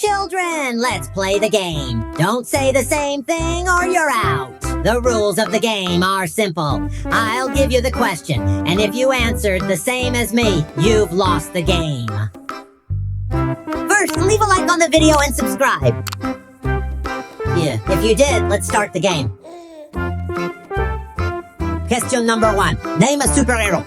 Children, let's play the game. Don't say the same thing or you're out. The rules of the game are simple. I'll give you the question, and if you answered the same as me, you've lost the game. First, leave a like on the video and subscribe. Yeah, if you did, let's start the game. Question number 1. Name a superhero.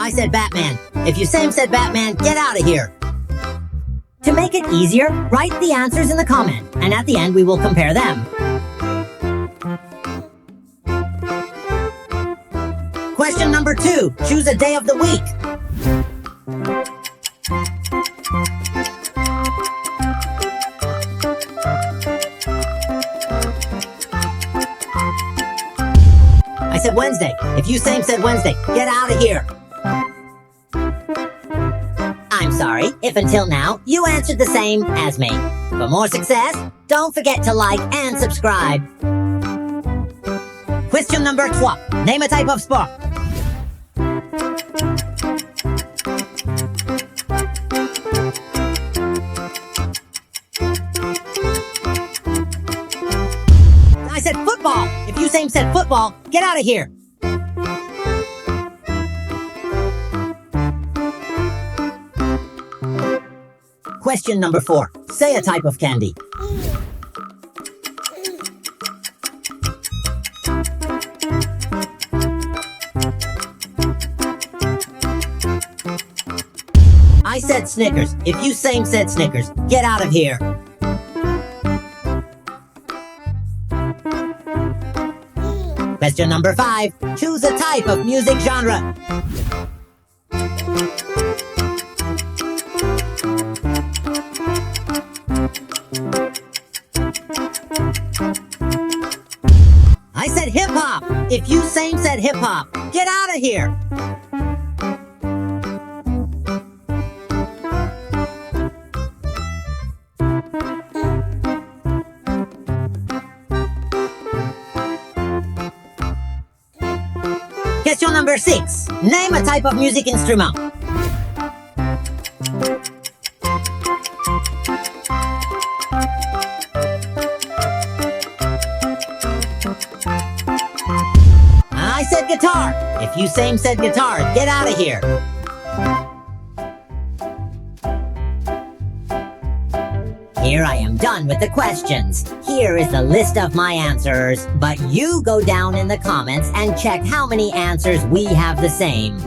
I said Batman. If you same said Batman, get out of here. To make it easier, write the answers in the comment, and at the end we will compare them. Question number 2. Choose a day of the week. I said Wednesday. If you same said Wednesday, get out of here. I'm sorry, if until now you answered the same as me. For more success, don't forget to like and subscribe. Question number 3. Name a type of sport. I said football. If you same said football, get out of here. Question number 4. Say a type of candy. I said Snickers. If you same said Snickers, get out of here. Question number 5. Choose a type of music genre. I said hip-hop. If you same said hip-hop, get out of here. Question number 6. Name a type of music instrument. I said guitar. If you same said guitar, get out of here. Here I am done with the questions. Here is the list of my answers, but you go down in the comments and check how many answers we have the same.